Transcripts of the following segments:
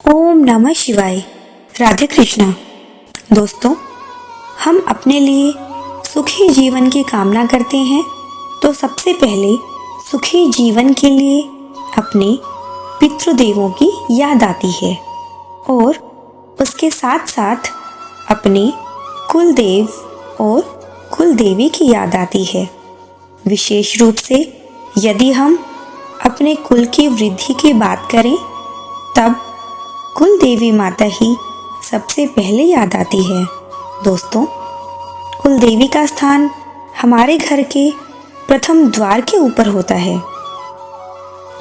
ओम नमः शिवाय। राधे कृष्णा। दोस्तों, हम अपने लिए सुखी जीवन की कामना करते हैं तो सबसे पहले सुखी जीवन के लिए अपने पितृदेवों की याद आती है और उसके साथ साथ अपने कुलदेव और कुलदेवी की याद आती है। विशेष रूप से यदि हम अपने कुल की वृद्धि की बात करें तब कुल देवी माता ही सबसे पहले याद आती है। दोस्तों, कुल देवी का स्थान हमारे घर के प्रथम द्वार के ऊपर होता है।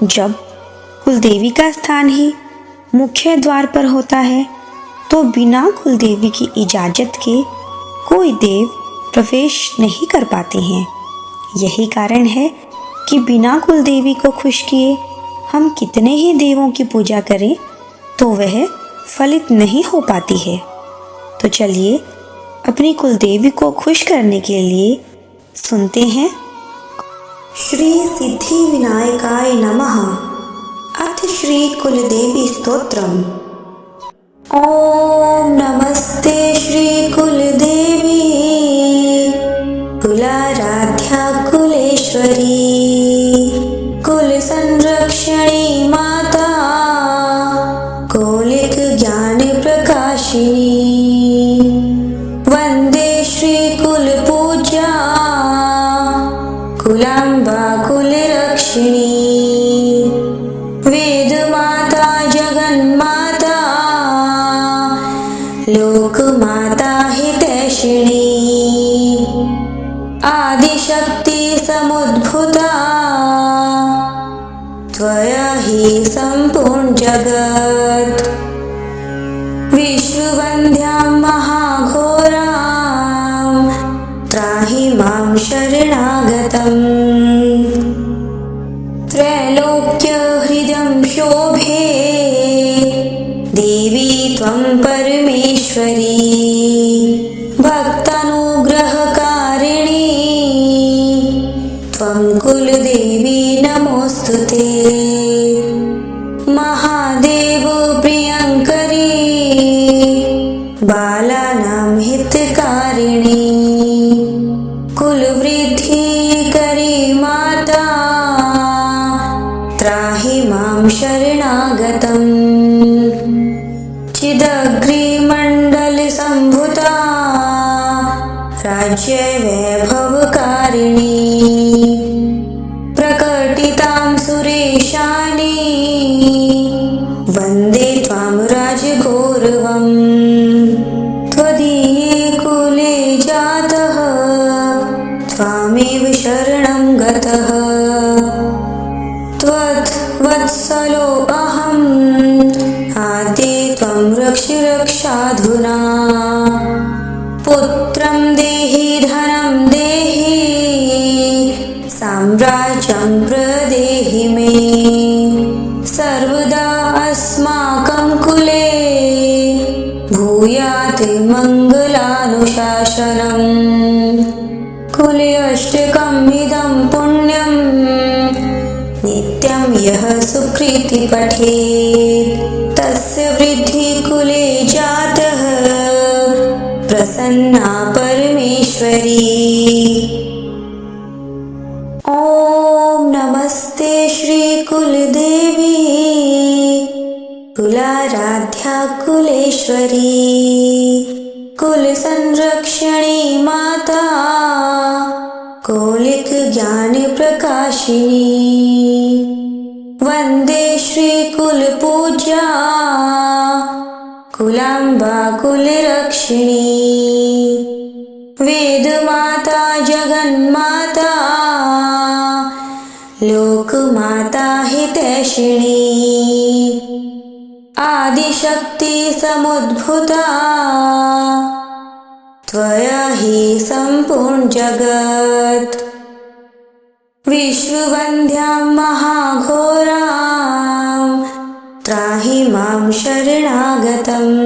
जब कुल देवी का स्थान ही मुख्य द्वार पर होता है तो बिना कुल देवी की इजाज़त के कोई देव प्रवेश नहीं कर पाते हैं। यही कारण है कि बिना कुल देवी को खुश किए हम कितने ही देवों की पूजा करें तो वह फलित नहीं हो पाती है। तो चलिए अपनी कुलदेवी को खुश करने के लिए सुनते हैं श्री सिद्धि विनायकाय नमः अथ श्री कुलदेवी स्तोत्रम। ओम नमस्ते श्री कुलदेवी कुलाराध्या कुलेश्वरी कुल संरक्षणी माता कौलिक ज्ञान प्रकाशिनी वंदे श्री कुल पूज्या कुलांबा कुल रक्षिणी वेद माता जगन माता लोक माता हितैषिणी आदिशक्ति समुद्भूता त्वया हि सम्पूर्ण जगत् विश्ववन्द्यां महाघोरां त्राहि मां शरणागतम् त्रैलोक्यहृदं शोभे देवी त्वं परमेश्वरी भक्तानुग्रहकारिणी त्वं कुलदेवी नमोस्तुते महादेव प्रियंकरी बालानां हितकारिणी कुलवृद्धि करी माता त्राहि मां शरणागतम् चिदग्रिमण्डल संभुता राज्य वैभवकारिणी प्रकटितां सुरेशानी वन्दे त्वां राजगौरवम् त्वदीये कुले जातः त्वामेव शरणं गतः त्वद्वत्सलो अहम् आद्ये त्वं रक्ष रक्षाधुना पुत्रं देहि धनं देहि साम्राज्यं प्रदेहि मे सर्वदा अस्माकं कुले भूयात् मङ्गलानुशासनम् कुले अष्टकम् इदं पुण्यं नित्यं यः सुकृति पठेत् तस्य वृद्धि कुले जातः प्रसन्ना परमेश्वरी। ओम नमस्ते श्री कुलदेवी कुलाराध्या कुलेश्वरी कुल संरक्षणी माता कौलिक ज्ञान प्रकाशिनी वंदे श्री कुल पूज्या कुलांबा कुल रक्षिणी वेद माता जगन माता लोक माता हितैषिणी आदिशक्ति समुद्भूता त्वया हि सम्पूर्ण जगत् विश्ववन्द्यां महाघोरां त्राहि मां शरणागतम्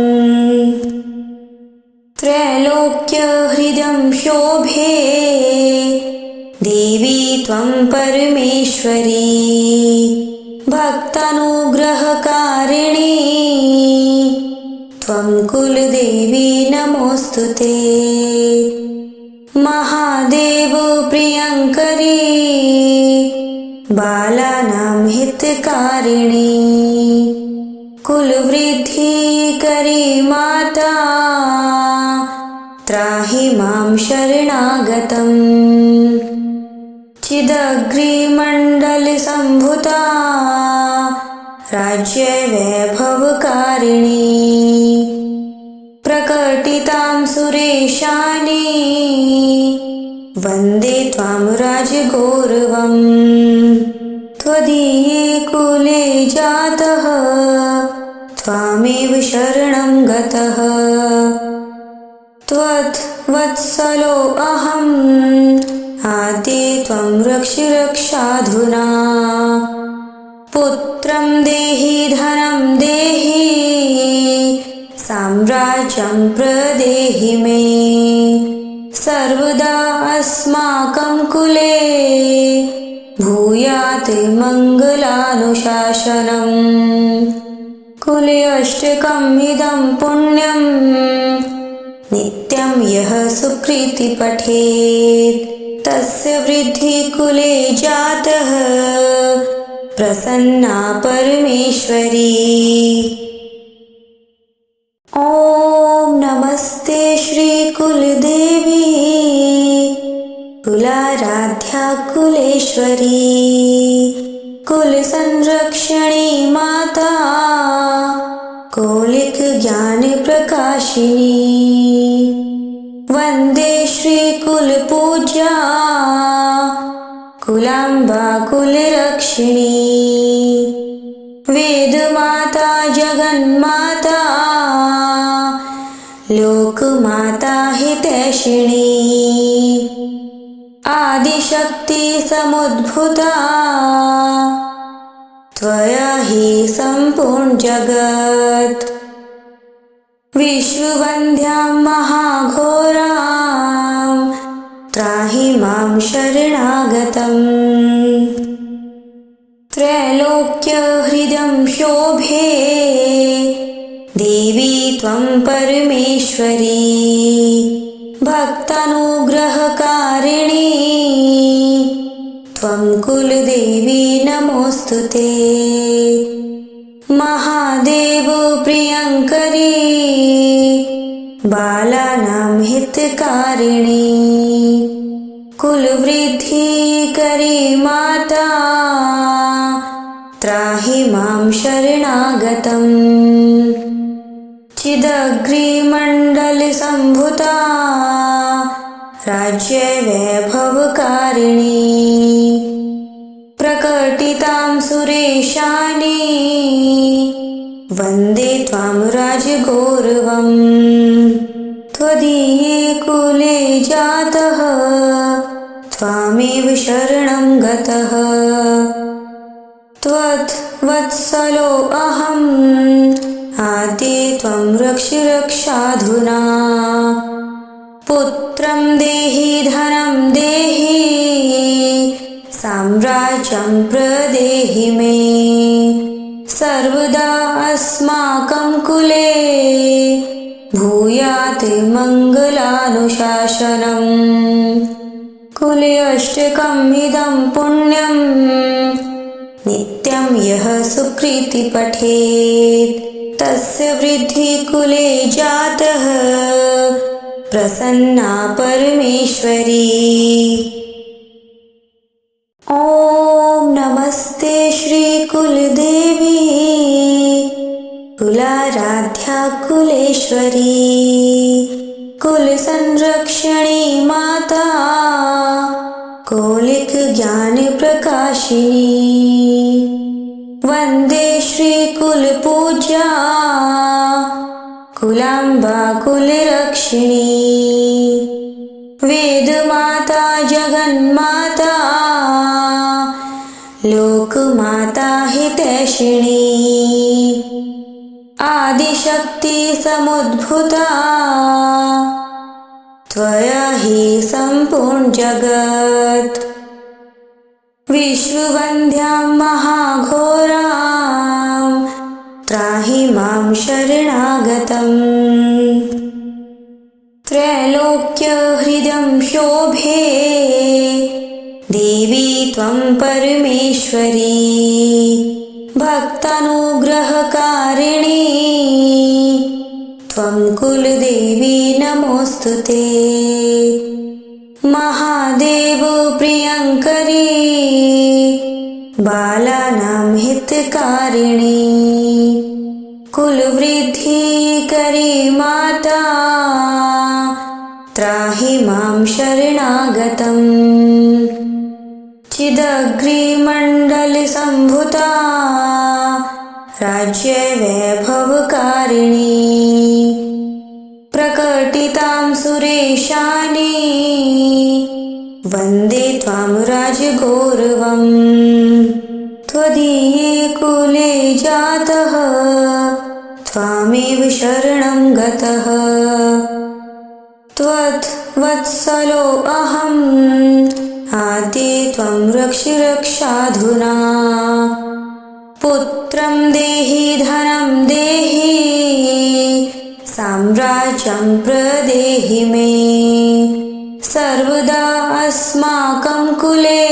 त्रैलोक्यहृदं शोभे देवी त्वं परमेश्वरी भक्तानुग्रहकारिणी नमोस्तुते। महादेव प्रियंकरी बालानां हितकारिणी कुलवृद्धिकरी माता त्राहि मां शरणागतम्। चिदग्निमण्डलसम्भूता राज्यवैभवकारिणी प्रकटितां सुरेशानी वन्दे त्वां राजगौरवम्। त्वदीये कुले जातः त्वामेव शरणं गतः। त्वद्वत्सलो अहम् आद्ये त्वं रक्ष रक्षाधुना। पुत्रं देहि धनं देहि साम्राज्यं प्रदेहि मे। सर्वदा अस्माकं कुले भूयात् मङ्गलानुशासनम्। कुले अष्टकम् इदं पुण्यं नित्यं यः सुकृति पठेत् तस्य वृद्धि कुले जातः प्रसन्ना परमेश्वरी। ॐ नमस्ते श्री कुलदेवी कुलाराध्या कुलेश्वरी कुल संरक्षणी माता कौलिक ज्ञान प्रकाशिनी। वंदे श्री कुल पूज्या कुलांबा कुलरक्षिणी। वेद माता जगन्माता लोकमाता हितैषिणी। आदिशक्ति समुद्भूता त्वया हि सम्पूर्ण जगत्। विश्ववन्द्यां महाघोरां त्राहि मां शरणागतम्। त्रैलोक्यहृदं शोभे देवी त्वं परमेश्वरी। भक्तानुग्रहकारिणी त्वं कुलदेवी नमोस्तुते। महादेव प्रियंकरी बालानां हितकारिणी कुलवृद्धिकरी माता त्राहि मां शरणागतम्। चिदग्निमण्डलसम्भूता राज्यवैभवकारिणी प्रकटितां सुरेशानी वन्दे त्वां राजगौरवम्। त्वदीये कुले जातः त्वामेव शरणं गतः। त्वद्वत्सलो अहम् आद्ये त्वं रक्ष रक्षाधुना। पुत्रं देहि धनं देहि साम्राज्यं प्रदेहि मे। सर्वदा अस्माकं कुले भूयात् मङ्गलानुशासनम्। कुले अष्टकम् इदं पुण्यं नित्यं यः सुकृति पठेत् तस्य वृद्धि कुले जातः प्रसन्ना परमेश्वरी। ॐ नमस्ते श्री कुलदेवी कुलाराध्या कुलेश्वरी कुल संरक्षणी माता कौलिक ज्ञान प्रकाशिनी। वंदे श्री कुल पूज्या कुलांबा कुलरक्षिणी। वेद माता जगन्माता लोकमाता हितैषिणी। आदिशक्ति समुद्भूता त्वया हि सम्पूर्ण जगत्। विश्ववन्द्यां महाघोरां त्राहि मां शरणागतम्। त्रैलोक्यहृदं शोभे देवी त्वं परमेश्वरी भक्तानुग्रहकारिणी त्वं कुलदेवी नमोऽस्तुते। महादेव प्रियङ्करी बालानां हितकारिणी कुलवृद्धिकरी माता त्राहि मां शरणागतम्। चिदग्निमण्डलसम्भूता राज्यवैभवकारिणी प्रकटितां सुरेशानी वन्दे त्वां राजगौरवम्। त्वदीये कुले जातः त्वामेव शरणं गतः त्वद्वत्सलो अहम् आद्ये त्वं रक्ष रक्षाधुना। पुत्रं देहि धनं देहि साम्राज्यं प्रदेहि मे सर्वदा अस्माकं कुले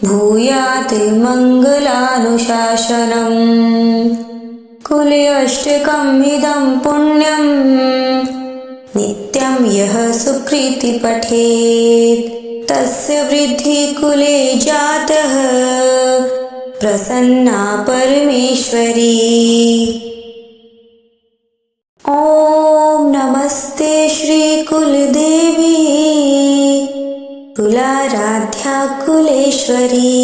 भूयात् मङ्गलानुशासनम्। कुले अष्टकम् इदं पुण्यं नित्यं यः सुकृति पठेत् तस्य वृद्धि कुले जातः प्रसन्ना परमेश्वरी। ॐ नमस्ते श्री कुलदेवी कुलाराध्या कुलेश्वरी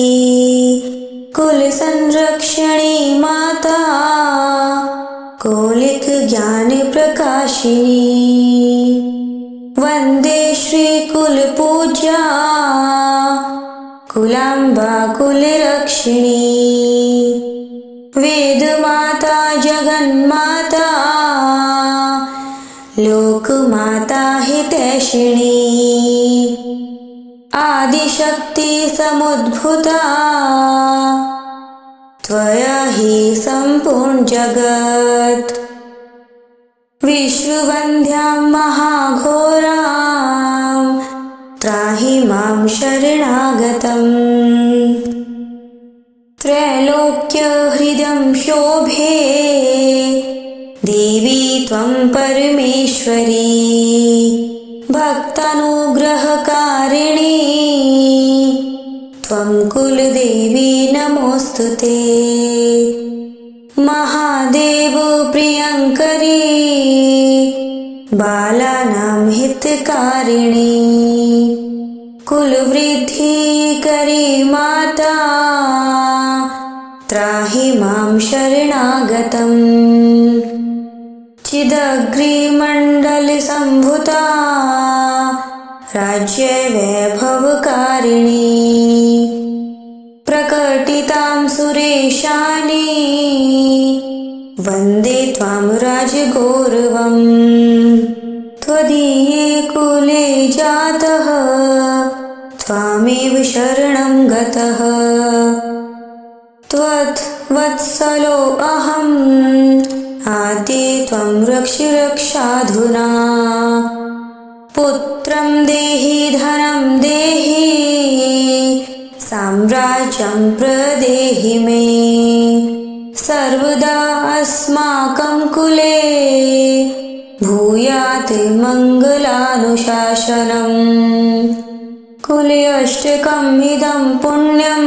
कुल संरक्षणी माता कौलिक ज्ञान प्रकाशिनी वंदे श्री कुल पूज्या कुलांबा कुलरक्षिणी वेद माता जगन्माता लोक माता हितैषिणी आदिशक्ति समुद्भूता त्वया हि सम्पूर्ण जगत् विश्ववन्द्यां महाघोरां त्राहि मां शरणागतम्। त्रैलोक्यहृदं शोभे देवी त्वं परमेश्वरी भक्तानुग्रहकारिणी त्वं कुलदेवी नमोऽस्तुते। महादेव प्रियङ्करी बालानां हितकारिणी कुलवृद्धिकरी माता त्राहि मां शरणागतम्। चिदग्निमण्डलसम्भूता राज्यवैभवकारिणी प्रकटितां सुरेशानी वन्दे त्वां राजगौरवम्। त्वदीये कुले जातः त्वामेव शरणं गतः त्वद्वत्सलो अहम् आद्ये त्वं रक्ष रक्षाधुना। पुत्रं देहि धनं देहि साम्राज्यं प्रदेहि मे सर्वदा अस्माकं कुले भूयात् मङ्गलानुशासनम्। कुले अष्टकम् इदं पुण्यं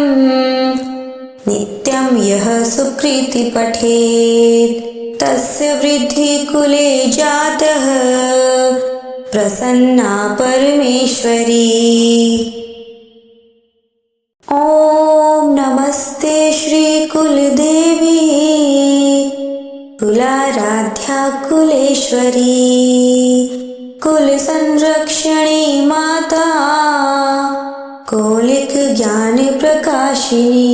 नित्यं यः सुकृति पठेत् तस्य वृद्धि कुले जातः प्रसन्ना परमेश्वरी। ॐ नमस्ते श्री कुलदेवी कुलाराध्या कुलेश्वरी कुल संरक्षणी माता कौलिक ज्ञान प्रकाशिनी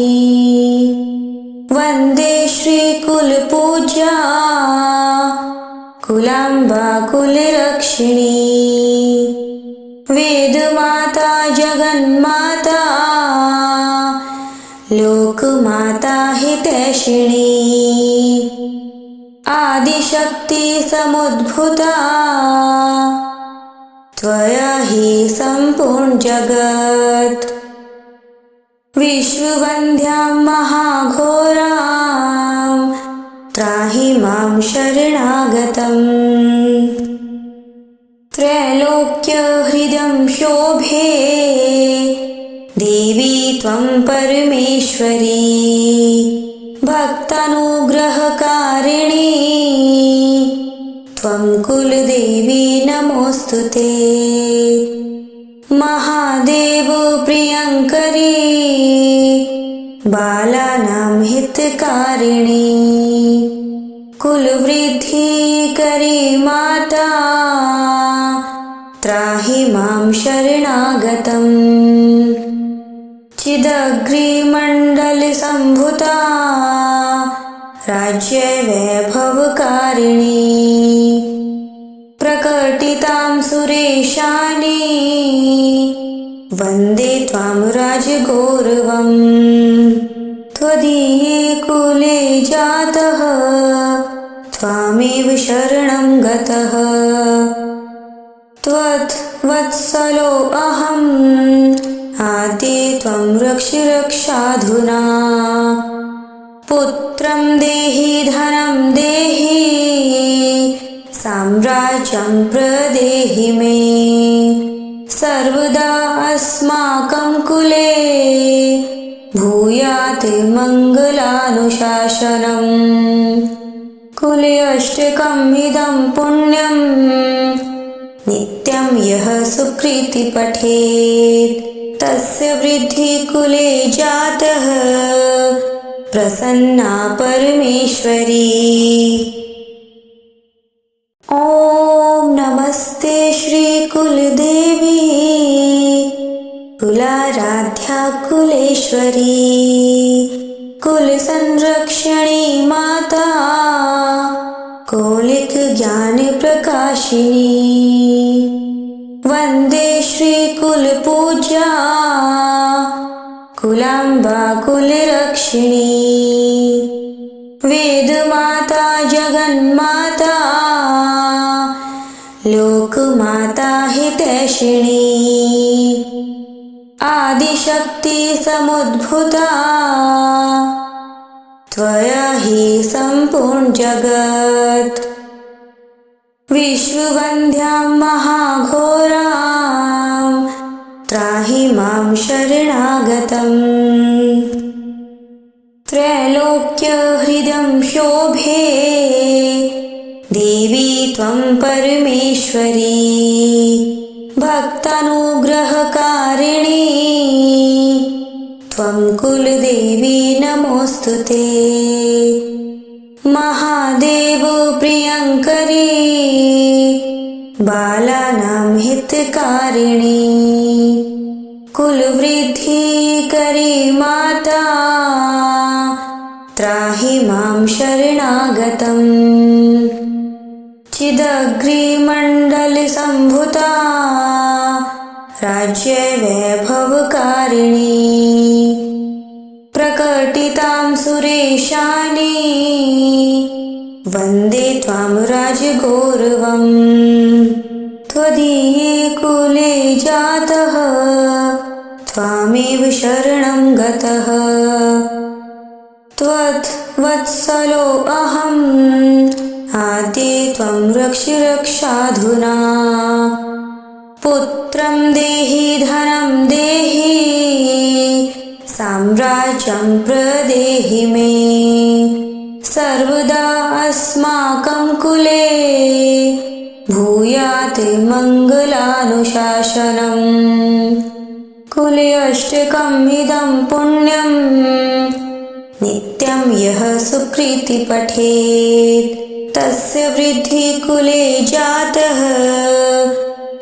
वंदे श्री कुल पूज्या कुलांबा कुलरक्षिणी वेद माता जगन्माता लोक माता हितैषिणी आदिशक्ति समुद्भूता त्वया हि सम्पूर्ण जगत्। विश्ववन्द्यां महाघोरां त्राहि मां शरणागतम्। त्रैलोक्यहृदं शोभे देवी त्वं परमेश्वरी। भक्तानुग्रहकारिणी त्वं कुलदेवी नमोऽस्तुते। महादेव प्रियङ्करी बालानां हितकारिणी। कुलवृद्धिकरी माता त्राहि मां शरणागतम्। चिदग्निमण्डलसम्भूता राज्यवैभवकारिणी। प्रकटितां सुरेशानी वन्दे त्वां राजगौरवम्। त्वदीये कुले जातः त्वामेव शरणं गतः। त्वद्वत्सलो अहम् आद्ये त्वं रक्ष रक्षाधुना। पुत्रं देहि धनं देहि साम्राज्यं प्रदेहि मे। सर्वदा अस्माकं कुले भूयात् मङ्गलानुशासनम्। कुले अष्टकम् इदं पुण्यं नित्यं यः सुकृति पठेत् तस्य वृद्धि कुले जातः प्रसन्ना परमेश्वरी। ॐ नमस्ते श्री कुलदेवी कुलाराध्या कुलेश्वरी। कुलसंरक्षणी माता कौलिक ज्ञान प्रकाशिनी। वन्दे श्री कुलपूज्या कुलाम्बा कुलरक्षिणी। वेदमाता जगन्माता लोकमाता हितैषिणी। आदिशक्ति समुद्भूता त्वया हि सम्पूर्ण जगत्। विश्ववन्द्यां महाघोरां त्राहि मां शरणागतम्। त्रैलोक्यहृदं शोभे देवी त्वं परमेश्वरी। भक्तानुग्रहकारिणी त्वं कुलदेवी नमोऽस्तुते। महादेव प्रियङ्करी बालानां हितकारिणी। कुलवृद्धिकरी माता त्राहि मां शरणागतम्। चिदग्निमण्डलसम्भूता राज्यवैभवकारिणी। प्रकटितां सुरेशानी वन्दे त्वां राजगौरवम्। त्वदीये कुले जातः त्वामेव शरणं गतः। त्वद्वत्सलो अहम् आद्ये त्वं रक्ष रक्षाधुना। पुत्रं देहि धनं देहि साम्राज्यं प्रदेहि मे। सर्वदा अस्माकं कुले भूयात् मङ्गलानुशासनम्। कुले अष्टकम् इदं पुण्यं नित्यं यः सुकृति पठेत् तस्य वृद्धि कुले जातः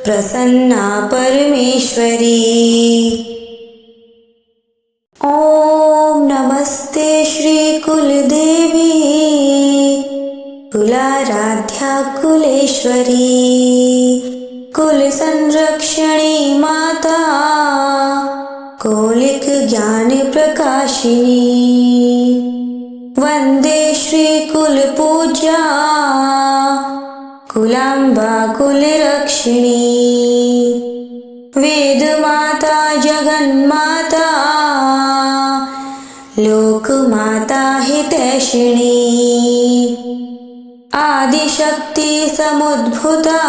प्रसन्ना परमेश्वरी। ॐ नमस्ते श्री कुलदेवी कुलाराध्या कुलेश्वरी। कुलसंरक्षणी माता कौलिक ज्ञान प्रकाशिनी। वन्दे श्रीकुलपूज्या कुलाम्बा कुलरक्षिणी वेदमाता जगन्माता लोकमाता हितैषिणी आदिशक्ति समुद्भूता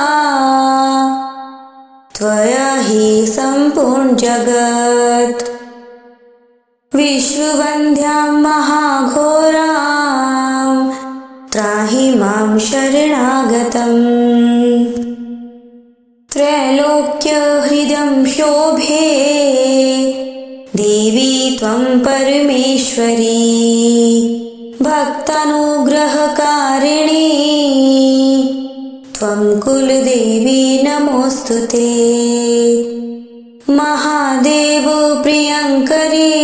त्वया हि सम्पूर्ण जगत् विश्ववन्द्यां महाघोरां त्राहि मां शरणागतम् त्रैलोक्यहृदं शोभे देवी त्वं परमेश्वरी भक्तानुग्रहकारिणी त्वं कुलदेवी नमोऽस्तुते महादेव प्रियङ्करी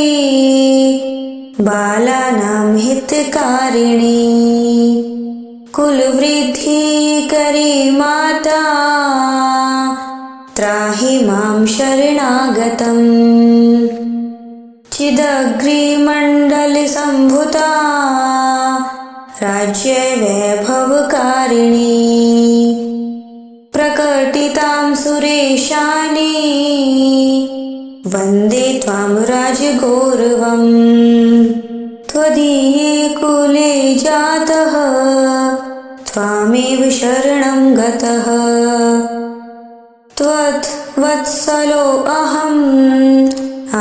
बालानां हितकारिणी कुलवृद्धिकरी माता त्राहि मां शरणागतम् चिदग्निमण्डलसम्भूता राज्यवैभवकारिणी प्रकटितां सुरेशानी वन्दे त्वां राजगौरवम् त्वदीये कुले जातः त्वामेव शरणं गतः त्वद्वत्सलो अहम्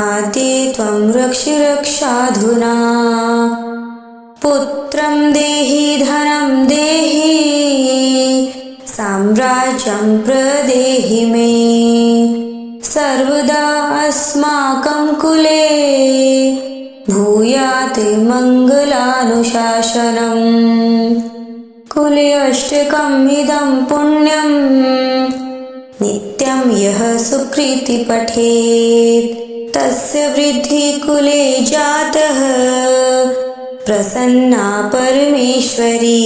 आद्ये त्वं रक्ष रक्षाधुना पुत्रं देहि धनं देहि साम्राज्यं प्रदेहि मे सर्वदा अस्माकं कुले भूयात् मङ्गलानुशासनम् कुले अष्टकम् इदं पुण्यं नित्यं यः सुकृति पठेत् तस्य वृद्धि कुले जातः प्रसन्ना परमेश्वरी।